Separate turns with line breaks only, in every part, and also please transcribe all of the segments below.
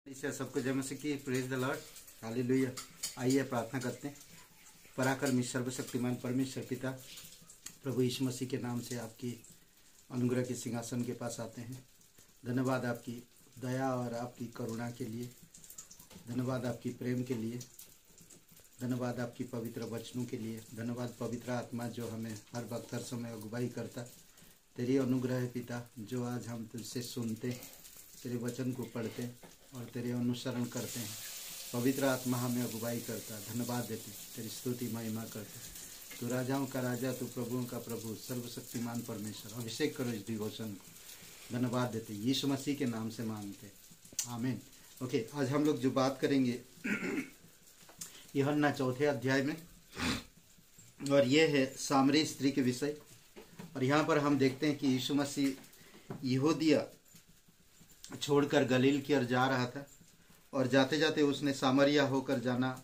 इससे सबको जय मसीह की। Praise the Lord, hallelujah. आइए प्रार्थना करते हैं। पराक्रमी सर्वशक्तिमान परमेश्वर पिता प्रभु यीशु मसीह के नाम से आपकी अनुग्रह के सिंहासन के पास आते हैं। धन्यवाद आपकी दया और आपकी करुणा के लिए, धन्यवाद आपकी प्रेम के लिए, धन्यवाद आपकी पवित्र वचनों के लिए, धन्यवाद पवित्र आत्मा जो हमें हर वक्त हर समय अगुवाई करता। तेरी अनुग्रह है पिता, जो आज हम तुझसे सुनते, तेरे वचन को पढ़ते और तेरे अनुसरण करते हैं। पवित्र आत्मा हमें अगुवाई करता। धन्यवाद देते, तेरी स्तुति महिमा करते। तू राजाओं का राजा, तू प्रभुओं का प्रभु, सर्वशक्तिमान परमेश्वर। अभिषेक करो इस डिवोशन को। धन्यवाद देते, यीशु मसीह के नाम से मांगते, आमीन। ओके, आज हम लोग जो बात करेंगे यूहन्ना 4 अध्याय में, और ये है सामरी स्त्री के विषय। और यहाँ पर हम देखते हैं कि यीशु मसीह यहूदिया छोड़कर गलील की ओर जा रहा था, और जाते जाते उसने सामरिया होकर जाना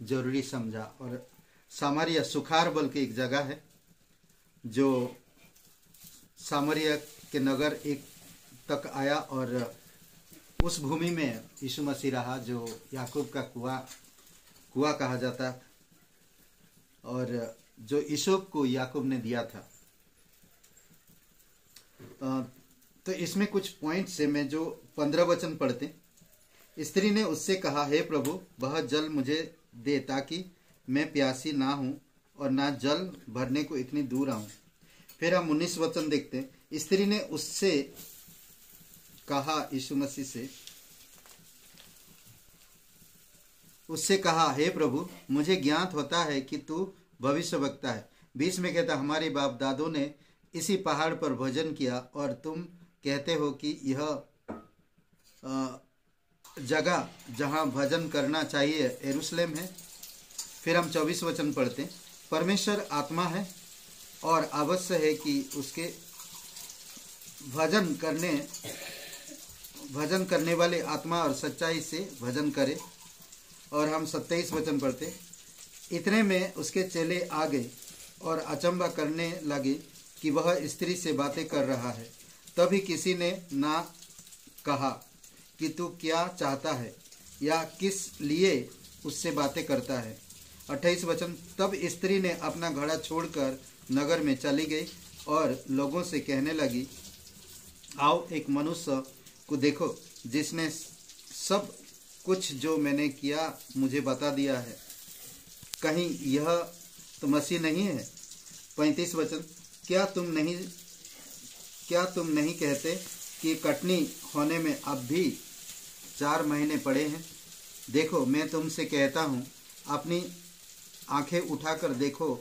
जरूरी समझा। और सामरिया सुखार बल की एक जगह है, जो सामरिया के नगर एक तक आया, और उस भूमि में यीशु मसीह रहा, जो याकूब का कुआं कहा जाता, और जो ईसोप को याकूब ने दिया था। तो इसमें कुछ पॉइंट से मैं जो 15 वचन पढ़ते। स्त्री ने उससे कहा, हे प्रभु, वह जल मुझे दे ताकि मैं प्यासी ना हूं और ना जल भरने को इतनी दूर आऊं। फिर हम 19 वचन देखते हैं। स्त्री ने उससे कहा, यीशु मसीह से उससे कहा, हे प्रभु, मुझे ज्ञात होता है कि तू भविष्यवक्ता है। 20 में कहता, हमारे बाप दादों ने इसी पहाड़ पर भोजन किया, और तुम कहते हो कि यह जगह जहां भजन करना चाहिए यरूशलेम है। फिर हम 24 वचन पढ़ते हैं। परमेश्वर आत्मा है, और अवश्य है कि उसके भजन करने वाले आत्मा और सच्चाई से भजन करे। और हम 27 वचन पढ़ते। इतने में उसके चेले आ गए और अचंभा करने लगे कि वह स्त्री से बातें कर रहा है। तभी किसी ने ना कहा कि तू क्या चाहता है या किस लिए उससे बातें करता है। 28 वचन। तब स्त्री ने अपना घड़ा छोड़कर नगर में चली गई और लोगों से कहने लगी, आओ एक मनुष्य को देखो जिसने सब कुछ जो मैंने किया मुझे बता दिया है। कहीं यह तो मसीह नहीं है। 35 वचन। क्या तुम नहीं कहते कि कटनी होने में अब भी 4 महीने पड़े हैं? देखो, मैं तुमसे कहता हूँ, अपनी आंखें उठाकर देखो,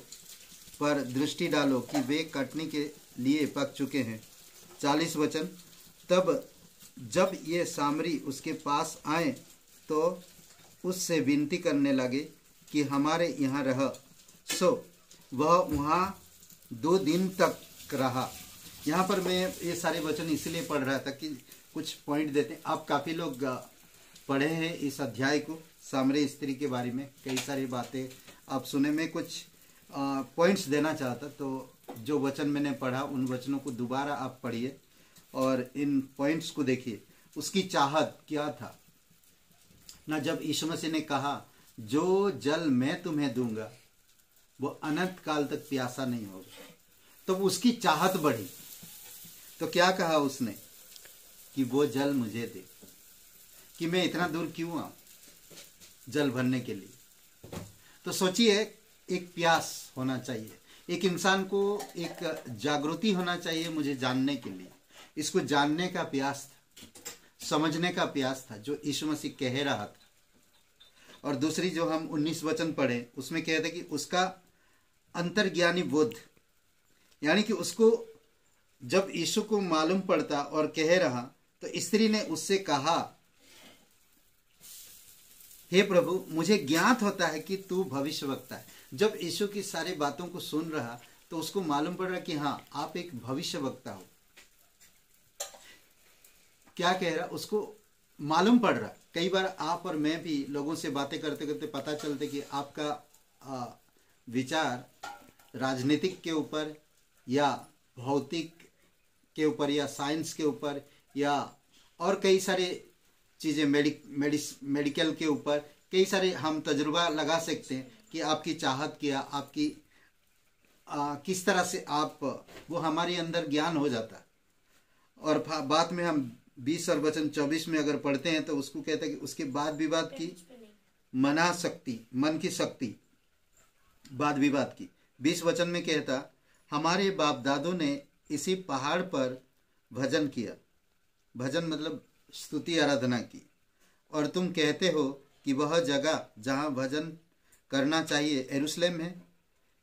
पर दृष्टि डालो कि वे कटनी के लिए पक चुके हैं। 40 वचन। तब जब ये सामरी उसके पास आए तो उससे विनती करने लगे कि हमारे यहाँ रह। सो वह वहाँ 2 दिन तक रहा। यहाँ पर मैं ये सारे वचन इसलिए पढ़ रहा था कि कुछ पॉइंट देते हैं। आप काफ़ी लोग पढ़े हैं इस अध्याय को, सामरी स्त्री के बारे में कई सारी बातें आप सुने। में कुछ पॉइंट्स देना चाहता, तो जो वचन मैंने पढ़ा उन वचनों को दोबारा आप पढ़िए और इन पॉइंट्स को देखिए। उसकी चाहत क्या था ना, जब यीशु मसीह ने कहा, जो जल मैं तुम्हें दूंगा वो अनंत काल तक प्यासा नहीं होगा, तो उसकी चाहत बढ़ी। तो क्या कहा उसने कि वो जल मुझे दे, कि मैं इतना दूर क्यों आऊं जल भरने के लिए। तो सोचिए, एक प्यास होना चाहिए, एक इंसान को एक जागृति होना चाहिए मुझे जानने के लिए। इसको जानने का प्यास था, समझने का प्यास था, जो यीशु मसीह कह रहा था। और दूसरी जो हम 19 वचन पढ़े, उसमें कहते कि उसका अंतर्ज्ञानी बोध, यानी कि उसको जब यीशु को मालूम पड़ता और कह रहा, तो स्त्री ने उससे कहा, हे प्रभु, मुझे ज्ञात होता है कि तू भविष्यवक्ता है। जब यीशु की सारी बातों को सुन रहा, तो उसको मालूम पड़ रहा कि हाँ, आप एक भविष्यवक्ता हो। क्या कह रहा, उसको मालूम पड़ रहा। कई बार आप और मैं भी लोगों से बातें करते करते पता चलते कि आपका विचार राजनीतिक के ऊपर या भौतिक के ऊपर या साइंस के ऊपर या और कई सारे चीज़ें मेडिकल के ऊपर कई सारे हम तजुर्बा लगा सकते हैं कि आपकी चाहत क्या, आपकी किस तरह से आप, वो हमारे अंदर ज्ञान हो जाता है। और बाद में हम 20 और वचन 24 में अगर पढ़ते हैं तो उसको कहता है कि उसके बाद विवाद की मना शक्ति, मन की शक्ति वाद विवाद की। 20 वचन में कहता, हमारे बाप दादों ने इसी पहाड़ पर भजन किया, भजन मतलब स्तुति आराधना की, और तुम कहते हो कि वह जगह जहाँ भजन करना चाहिए यरूशलेम है।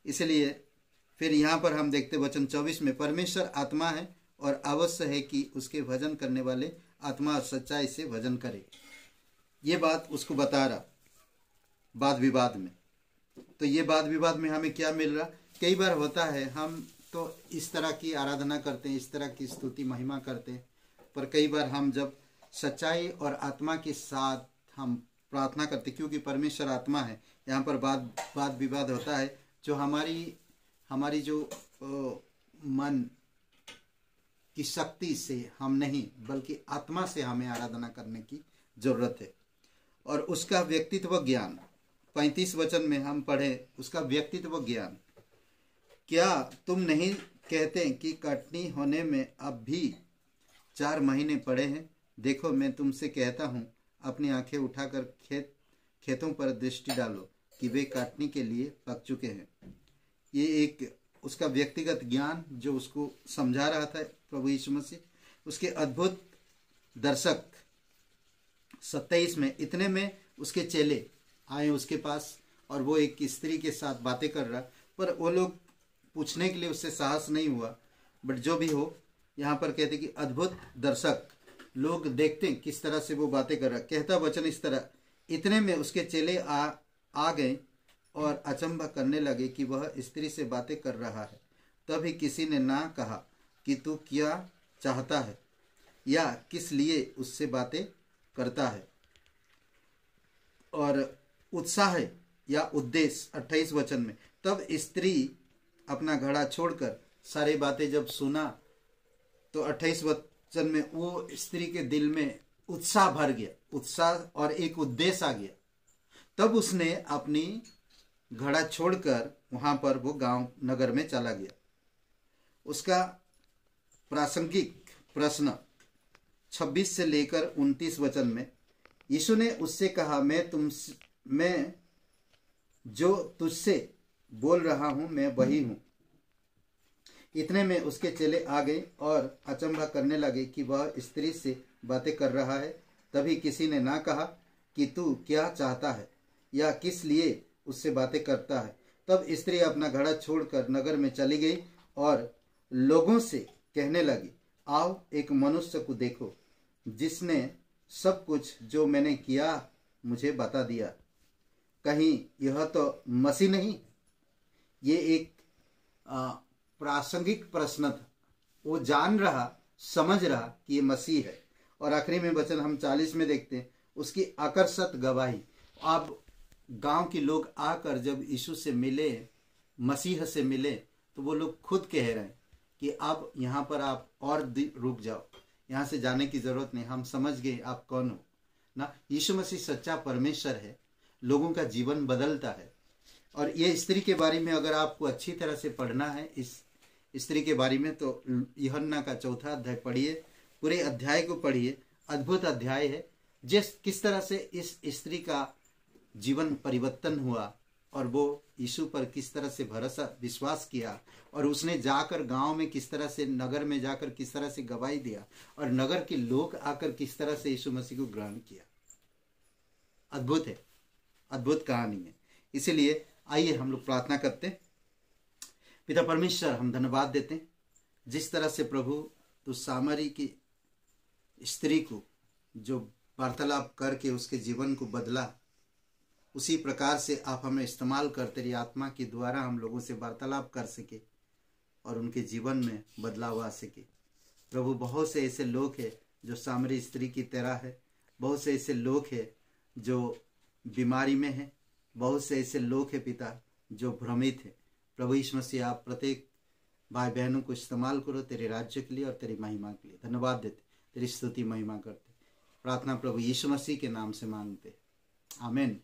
इसलिए फिर यहाँ पर हम देखते वचन 24 में, परमेश्वर आत्मा है और अवश्य है कि उसके भजन करने वाले आत्मा और सच्चाई से भजन करे। ये बात उसको बता रहा वाद विवाद में। तो ये वाद विवाद में हमें क्या मिल रहा? कई बार होता है हम तो इस तरह की आराधना करते हैं, इस तरह की स्तुति महिमा करते हैं, पर कई बार हम जब सच्चाई और आत्मा के साथ हम प्रार्थना करते, क्योंकि परमेश्वर आत्मा है, यहाँ पर वाद विवाद होता है, जो हमारी जो मन की शक्ति से हम नहीं बल्कि आत्मा से हमें आराधना करने की जरूरत है। और उसका व्यक्तित्व ज्ञान 35 वचन में हम पढ़े, उसका व्यक्तित्व ज्ञान। क्या तुम नहीं कहते कि कटनी होने में अब भी 4 महीने पड़े हैं? देखो मैं तुमसे कहता हूँ, अपनी आंखें उठाकर खेतों पर दृष्टि डालो कि वे काटने के लिए पक चुके हैं। ये एक उसका व्यक्तिगत ज्ञान जो उसको समझा रहा था प्रभु यीशु मसीह। उसके अद्भुत दर्शक 27 में, इतने में उसके चेले आए उसके पास, और वो एक स्त्री के साथ बातें कर रहा, पर वो लोग पूछने के लिए उससे साहस नहीं हुआ। बट जो भी हो, यहाँ पर कहते कि अद्भुत दर्शक लोग देखते हैं किस तरह से वो बातें कर रहा। कहता वचन इस तरह, इतने में उसके चेले आ गए और अचंभा करने लगे कि वह स्त्री से बातें कर रहा है। तभी किसी ने ना कहा कि तू क्या चाहता है या किस लिए उससे बातें करता है। और उत्साह या उद्देश्य 28 वचन में, तब स्त्री अपना घड़ा छोड़कर सारी बातें जब सुना तो 28 वचन में वो स्त्री के दिल में उत्साह भर गया, उत्साह और एक उद्देश्य आ गया। तब उसने अपनी घड़ा छोड़कर वहां पर वो गांव नगर में चला गया। उसका प्रासंगिक प्रश्न 26 से लेकर 29 वचन में, यीशु ने उससे कहा, मैं जो तुझसे बोल रहा हूं मैं वही हूं। इतने में उसके चेले आ गए और अचंभा करने लगे कि वह स्त्री से बातें कर रहा है। तभी किसी ने ना कहा कि तू क्या चाहता है या किस लिए उससे बातें करता है। तब स्त्री अपना घड़ा छोड़कर नगर में चली गई और लोगों से कहने लगी, आओ एक मनुष्य को देखो जिसने सब कुछ जो मैंने किया मुझे बता दिया। कहीं यह तो मसीह नहीं? ये एक प्रासंगिक प्रश्न था। वो जान रहा, समझ रहा कि ये मसीह है। और आखिरी में वचन हम 40 में देखते हैं, उसकी आकर्षक गवाही। अब गांव के लोग आकर जब यीशु से मिले, मसीह से मिले, तो वो लोग खुद कह रहे हैं कि अब यहाँ पर आप और रुक जाओ, यहाँ से जाने की जरूरत नहीं, हम समझ गए आप कौन हो ना। यीशु मसीह सच्चा परमेश्वर है, लोगों का जीवन बदलता है। और ये स्त्री के बारे में अगर आपको अच्छी तरह से पढ़ना है इस स्त्री के बारे में, तो यूहन्ना का 4 अध्याय पढ़िए, पूरे अध्याय को पढ़िए। अद्भुत अध्याय है, किस तरह से इस स्त्री का जीवन परिवर्तन हुआ और वो यीशु पर किस तरह से भरोसा विश्वास किया, और उसने जाकर गांव में किस तरह से, नगर में जाकर किस तरह से गवाही दिया, और नगर के लोग आकर किस तरह से यीशु मसीह को ग्रहण किया। अद्भुत है, अद्भुत कहानी है। इसीलिए आइए हम लोग प्रार्थना करते हैं। पिता परमेश्वर, हम धन्यवाद देते हैं जिस तरह से प्रभु तो सामरी की स्त्री को जो वार्तालाप करके उसके जीवन को बदला, उसी प्रकार से आप हमें इस्तेमाल कर तेरी आत्मा के द्वारा हम लोगों से वार्तालाप कर सके और उनके जीवन में बदलाव आ सके। प्रभु, बहुत से ऐसे लोग हैं जो सामरी स्त्री की तरह है, बहुत से ऐसे लोग हैं जो बीमारी में हैं, बहुत से ऐसे लोग हैं पिता जो भ्रमित है। प्रभु यीशु मसीह, आप प्रत्येक भाई बहनों को इस्तेमाल करो तेरे राज्य के लिए और तेरी महिमा के लिए। धन्यवाद देते, तेरी स्तुति महिमा करते। प्रार्थना प्रभु यीशु मसीह के नाम से मांगते, आमीन।